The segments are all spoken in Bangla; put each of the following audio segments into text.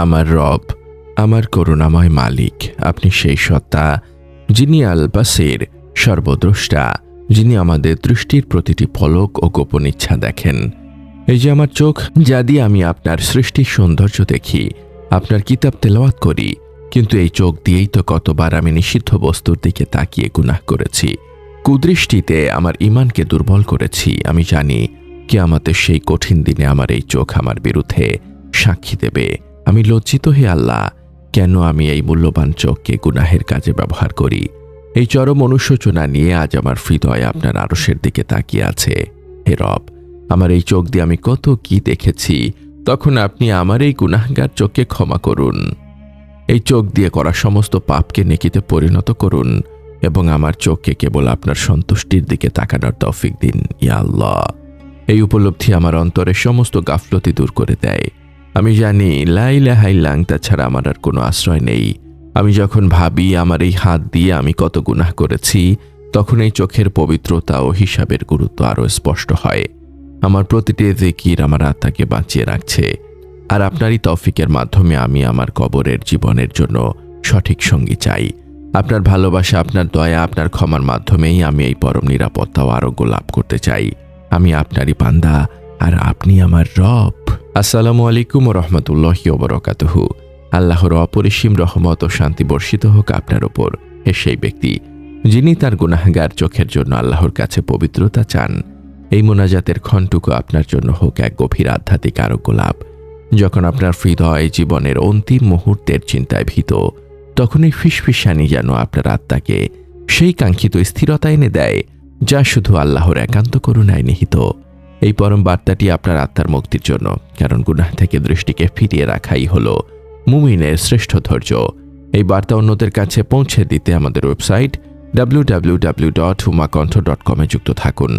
আমার রব, আমার করুণাময় মালিক, আপনি সেই সত্তা যিনি আল বাসির, সর্বদ্রষ্টা, যিনি আমাদের দৃষ্টির প্রতিটি পলক ও গোপন ইচ্ছা দেখেন। এই যে আমার চোখ, যা দিয়ে আমি আপনার সৃষ্টির সৌন্দর্য দেখি, আপনার কিতাব তেলাওয়াত করি, কিন্তু এই চোখ দিয়েই তো কতবার আমি নিষিদ্ধ বস্তুর দিকে তাকিয়ে গুনাহ করেছি। কুদৃষ্টিতে আমার ঈমানকে দুর্বল করেছি। আমি জানি কিয়ামতের সেই কঠিন দিনে আমার এই চোখ আমার বিরুদ্ধে সাক্ষী দেবে। আমি লজ্জিত, হে আল্লাহ, কেন আমি এই মূল্যবান চোখকে গুনাহের কাজে ব্যবহার করি। এই চরম অনুশোচনা নিয়ে আজ আমার হৃদয় আপনার আরশের দিকে তাকিয়ে আছে। হে রব, আমার এই চোখ দিয়ে আমি কত কি দেখেছি, তখন আপনি আমার এই গুনাহগার চোখকে ক্ষমা করুন। এই চোখ দিয়ে করা সমস্ত পাপকে নেকিতে পরিণত করুন এবং আমার চোখকে কেবল আপনার সন্তুষ্টির দিকে তাকানোর তৌফিক দিন, ইয়া আল্লাহ। এই উপলব্ধি আমার অন্তরের সমস্ত গাফলতি দূর করে দেয়। আমি জানি লা ইলাহা ইল্লা আনতা ছাড়া আমার আর কোনো আশ্রয় নেই। আমি যখন ভাবি আমার এই হাত দিয়ে আমি কত গুনাহ করেছি, তখন এই চোখের পবিত্রতা ও হিসাবের গুরুত্ব আরও স্পষ্ট হয়। আমার প্রতিটি জিকির আমার আত্মাকে বাঁচিয়ে রাখছে, আর আপনারই তৌফিকের মাধ্যমে আমি আমার কবরের জীবনের জন্য সঠিক সঙ্গী চাই। আপনার ভালোবাসা, আপনার দয়া, আপনার ক্ষমার মাধ্যমেই আমি এই পরম নিরাপত্তা ও আরোগ্য লাভ করতে চাই। আমি আপনারই বান্দা, আর আপনি আমার রব। আসসালামু আলাইকুম ওয়া রাহমাতুল্লাহি ওয়া বারাকাতুহু। আল্লাহর অপরিসীম রহমত ও শান্তি বর্ষিত হোক আপনার ওপর, হে সেই ব্যক্তি যিনি তার গুনাহগার চোখের জন্য আল্লাহর কাছে পবিত্রতা চান। এই মোনাজাতের ক্ষণটুকু আপনার জন্য হোক এক গভীর আধ্যাত্মিক আরোগ্য লাভ। যখন আপনার হৃদয় জীবনের অন্তিম মুহূর্তের চিন্তায় ভীত, তখন এই ফিসফিসানি যেন আপনার আত্মাকে সেই কাঙ্ক্ষিত স্থিরতা এনে দেয়, যা শুধু আল্লাহর একান্ত করুণায় নিহিত। এই পরম বার্তাটি আপনার আত্মার মুক্তির জন্য, কারণ গুনাহ থেকে দৃষ্টিকে ফিরিয়ে রাখাই হলো মুমিনের শ্রেষ্ঠ ধৈর্য। এই বার্তা অন্যদের কাছে পৌঁছে দিতে আমাদের ওয়েবসাইট www.humaconth.com যুক্ত থাকুন।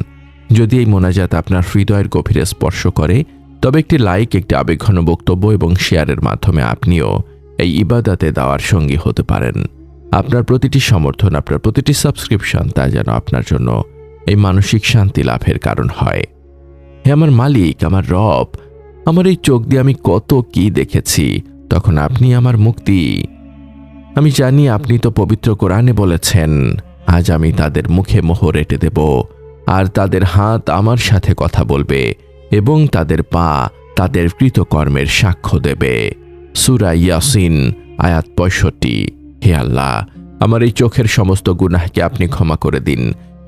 যদি এই মোনাজাত আপনার হৃদয়ের গভীরে স্পর্শ করে, তবে একটি লাইক, একটি আবেগঘন বক্তব্য এবং শেয়ারের মাধ্যমে আপনিও এই ইবাদতে দেওয়ার সঙ্গী হতে পারেন। আপনার প্রতিটি সমর্থন, আপনার প্রতিটি সাবস্ক্রিপশন, তা যেন আপনার জন্য এই মানসিক শান্তি লাভের কারণ হয়। হে আমার মালিক, আমার রব, আমার এই চোখ দিয়ে আমি কত কি দেখেছি, তখন আপনি আমার মুক্তি। আমি জানি আপনি তো পবিত্র কোরআনে বলেছেন, আজ আমি তাদের মুখে মোহর এঁটে দেব, আর তাদের হাত আমার সাথে কথা বলবে এবং তাদের পা তাদের কৃতকর্মের সাক্ষ্য দেবে। সূরা ইয়াসিন আয়াত 65। হে আল্লাহ, আমার এই চোখের সমস্ত গুনাহকে আপনি ক্ষমা করে দিন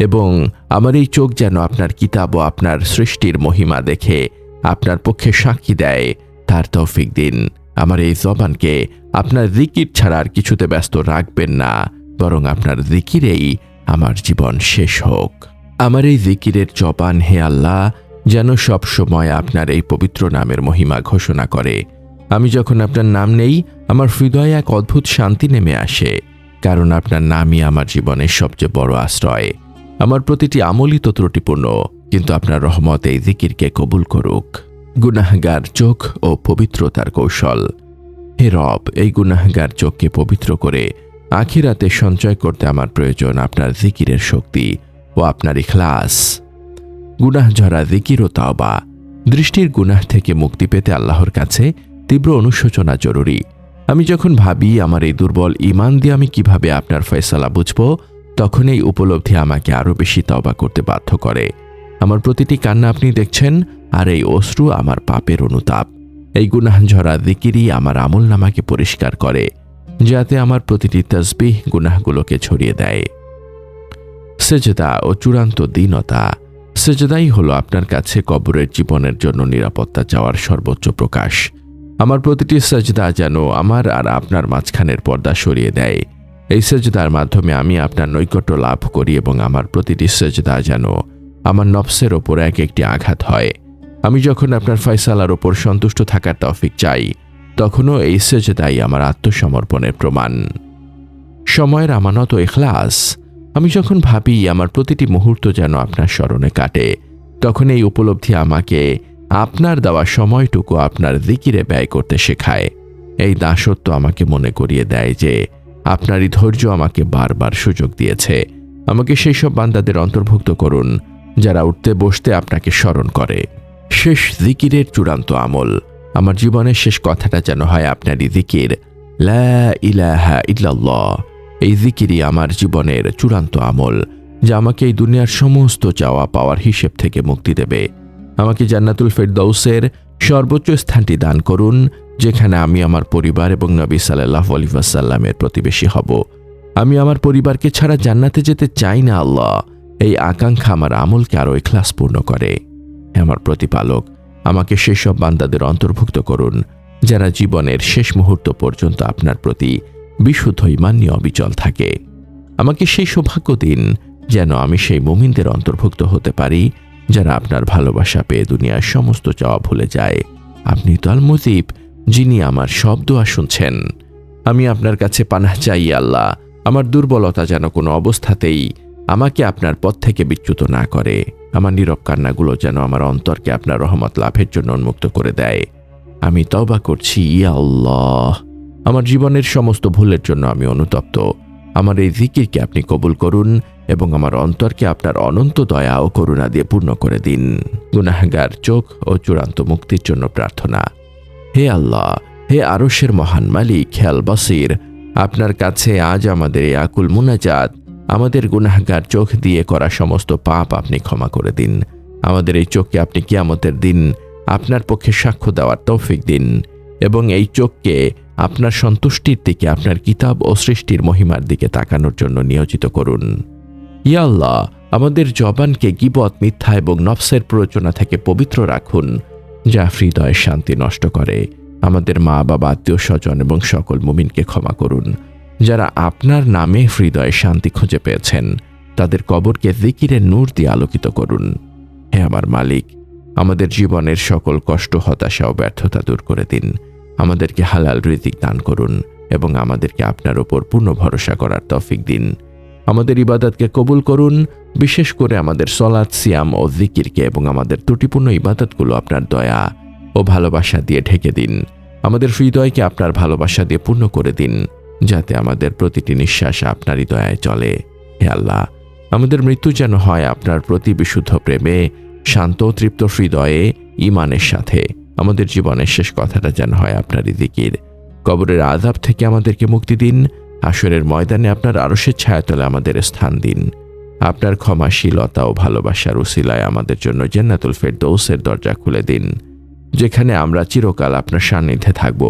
এবং আমার এই চোখ যেন আপনার কিতাব ও আপনার সৃষ্টির মহিমা দেখে আপনার পক্ষে সাক্ষী দেয়, তার তৌফিক দিন। আমার এই জবানকে আপনার জিকির ছাড়া আর কিছুতে ব্যস্ত রাখবেন না, বরং আপনার জিকিরেই আমার জীবন শেষ হোক। আমার এই জিকিরের জবান, হে আল্লাহ, যেন সব সময় আপনার এই পবিত্র নামের মহিমা ঘোষণা করে। আমি যখন আপনার নাম নেই, আমার হৃদয়ে এক অদ্ভুত শান্তি নেমে আসে, কারণ আপনার নামই আমার জীবনের সবচেয়ে বড় আশ্রয়। আমার প্রতিটি আমলই তো ত্রুটিপূর্ণ, কিন্তু আপনার রহমত এই জিকিরকে কবুল করুক। গুনাহগার চোখ ও পবিত্রতার কৌশল। হে রব, এই গুনাহগার চোখকে পবিত্র করে আখিরাতে সঞ্চয় করতে আমার প্রয়োজন আপনার জিকিরের শক্তি ও আপনার ইখলাস। গুনাহ ঝরা জিকির ও তাওবা। দৃষ্টির গুনাহ থেকে মুক্তি পেতে আল্লাহর কাছে তীব্র অনুশোচনা জরুরি। আমি যখন ভাবি আমার এই দুর্বল ঈমান দিয়ে আমি কিভাবে আপনার ফয়সালা বুঝব, তখন এই উপলব্ধি আমাকে আরও বেশি তওবা করতে বাধ্য করে। আমার প্রতিটি কান্না আপনি দেখছেন, আর এই অশ্রু আমার পাপের অনুতাপ। এই গুনাহ ঝরা জিকিরই আমার আমলনামাকে পরিষ্কার করে, যাতে আমার প্রতিটি তাসবিহ গুনাহগুলোকে ছড়িয়ে দেয়। সেজদা ও চূড়ান্ত দীনতা। সেজদাই হলো আপনার কাছে কবরের জীবনের জন্য নিরাপত্তা চাওয়ার সর্বোচ্চ প্রকাশ। আমার প্রতিটি সেজদা যেন আমার আর আপনার মাঝখানের পর্দা সরিয়ে দেয়। এই সেজদার মাধ্যমে আমি আপনার নৈকট্য লাভ করি এবং আমার প্রতিটি সেজদা যেন আমার নফসের ওপর এক একটি আঘাত হয়। আমি যখন আপনার ফয়সালার ওপর সন্তুষ্ট থাকার তৌফিক চাই, তখনও এই সেজদাই আমার আত্মসমর্পণের প্রমাণ। সময়ের আমানত ও ইখলাস। আমি যখন ভাবি আমার প্রতিটি মুহূর্ত যেন আপনার স্মরণে কাটে, তখন এই উপলব্ধি আমাকে আপনার দেওয়া সময়টুকু আপনার জিকিরে ব্যয় করতে শেখায়। এই দাসত্ব আমাকে মনে করিয়ে দেয় যে আপনারই ধৈর্য আমাকে বারবার সুযোগ দিয়েছে। আমাকে সেই সব বান্দাদের অন্তর্ভুক্ত করুন যারা উঠতে বসতে আপনাকে স্মরণ করে। শেষ জিকিরের চূড়ান্ত আমল। আমার জীবনের শেষ কথাটা যেন হয় আপনারই জিকির, লা ইলাহা ইল্লাল্লাহ। এই জিকিরই আমার জীবনের চূড়ান্ত আমল, যা আমাকে এই দুনিয়ার সমস্ত চাওয়া পাওয়ার হিসেব থেকে মুক্তি দেবে। আমাকে জান্নাতুল ফেরদাউসের সর্বোচ্চ স্থানটি দান করুন, যেখানে আমি আমার পরিবার এবং নবী সাল্লাল্লাহু আলাইহি ওয়াসাল্লামের প্রতিবেশী হব। আমি আমার পরিবারকে ছাড়া জান্নাতে যেতে চাই না আল্লাহ। এই আকাঙ্ক্ষা আমার আমলকে আরও ইখলাসপূর্ণ করে। আমার প্রতিপালক, আমাকে সেই সব বান্দাদের অন্তর্ভুক্ত করুন যারা জীবনের শেষ মুহূর্ত পর্যন্ত আপনার প্রতি বিশুদ্ধ ঈমান নিয়ে অবিচল থাকে। আমাকে সেই সৌভাগ্য দিন যেন আমি সেই মুমিনদের অন্তর্ভুক্ত হতে পারি যারা আপনার ভালোবাসা পেয়ে দুনিয়ার সমস্ত চাওয়া ভুলে যায়। আপনি তো আল মুজিব, যিনি আমার সব দোয়া শুনছেন। আমি আপনার কাছে পানাহ চাই আল্লাহ, আমার দুর্বলতা যেন কোনো অবস্থাতেই আমাকে আপনার পথ থেকে বিচ্যুত না করে। আমার নীরব কান্নাগুলো যেন আমার অন্তরকে আপনার রহমত লাভের জন্য উন্মুক্ত করে দেয়। আমি তওবা করছি, ইয়া আল্লাহ, আমার জীবনের সমস্ত ভুলের জন্য আমি অনুতপ্ত। আমার এই জিকিরকে আপনি কবুল করুন এবং আমার অন্তরকে আপনার অনন্ত দয়া ও করুণা দিয়ে পূর্ণ করে দিন। গুনাহগার চোখ ও চূড়ান্ত মুক্তির জন্য প্রার্থনা। হে আল্লাহ, হে আরশের মহান মালিক, হে আল বাসির, আপনার কাছে আজ আমাদের এই আকুল মুনাজাত। আমাদের গুনাহগার চোখ দিয়ে করা সমস্ত পাপ আপনি ক্ষমা করে দিন। আমাদের এই চোখকে আপনি কিয়ামতের দিন আপনার পক্ষে সাক্ষ্য দেওয়ার তৌফিক দিন এবং এই চোখকে আপনার সন্তুষ্টির দিকে, আপনার কিতাব ও সৃষ্টির মহিমার দিকে তাকানোর জন্য নিয়োজিত করুন। ইয়া আল্লাহ, আমাদের জবানকে গীবত, মিথ্যা এবং নফসের প্ররোচনা থেকে পবিত্র রাখুন, যা হৃদয়ের শান্তি নষ্ট করে। আমাদের মা বাবা, আত্মীয় স্বজন এবং সকল মুমিনকে ক্ষমা করুন যারা আপনার নামে হৃদয়ে শান্তি খুঁজে পেয়েছেন। তাদের কবরকে জিকিরের নূর দিয়ে আলোকিত করুন। হে আমার মালিক, আমাদের জীবনের সকল কষ্ট, হতাশা ও ব্যর্থতা দূর করে দিন। আমাদেরকে হালাল রিজিক দান করুন এবং আমাদেরকে আপনার ওপর পূর্ণ ভরসা করার তৌফিক দিন। আমাদের ইবাদতকে কবুল করুন, বিশেষ করে আমাদের সলাত, সিয়াম ও জিকিরকে এবং আমাদের ত্রুটিপূর্ণ ইবাদতগুলো আপনার দয়া ও ভালোবাসা দিয়ে ঢেকে দিন। আমাদের হৃদয়কে আপনার ভালোবাসা দিয়ে পূর্ণ করে দিন, যাতে আমাদের প্রতিটি নিঃশ্বাস আপনারই দয়ায় চলে। হে আল্লাহ, আমাদের মৃত্যু যেন হয় আপনার প্রতি বিশুদ্ধ প্রেমে, শান্ত তৃপ্ত হৃদয়ে, ঈমানের সাথে। আমাদের জীবনের শেষ কথাটা যেন হয় আপনারই জিকির। কবরের আযাব থেকে আমাদেরকে মুক্তি দিন। হাশরের ময়দানে আপনার আরশের ছায়াতলে আমাদের স্থান দিন। আপনার ক্ষমাশীলতা ও ভালোবাসার উসিলায় আমাদের জন্য জান্নাতুল ফেরদৌসের দরজা খুলে দিন, যেখানে আমরা চিরকাল আপনার সান্নিধ্যে থাকব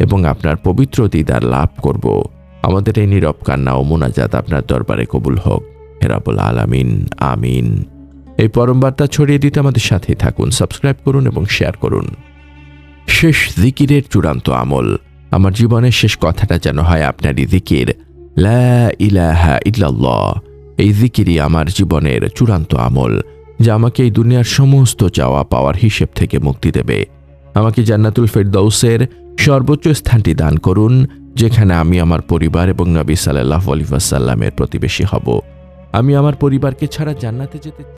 এবং আপনার পবিত্র দিদার লাভ করব। আমাদের এই নীরব কান্না ও মুনাজাত আপনার দরবারে কবুল হোক। হে রাব্বুল আলামিন, আমিন। এই পরম বার্তা ছড়িয়ে দিতে আমাদের সাথেই থাকুন। সাবস্ক্রাইব করুন এবং শেয়ার করুন। শেষ জিকিরের চূড়ান্ত আমল। আমার জীবনের শেষ কথাটা যেন হয় আপনারই জিকির, লা ইলাহা ইল্লাল্লাহ। এই জিকিরই আমার জীবনের চূড়ান্ত আমল, যা আমাকে এই দুনিয়ার সমস্ত চাওয়া পাওয়ার হিসেব থেকে মুক্তি দেবে। আমাকে জান্নাতুল ফেরদাউসের সর্বোচ্চ স্থানটি দান করুন, যেখানে আমি আমার পরিবার এবং নবী সাল্লাল্লাহু আলাইহি ওয়াসাল্লামের প্রতিবেশী হব। আমি আমার পরিবারকে ছাড়া জান্নাতে যেতে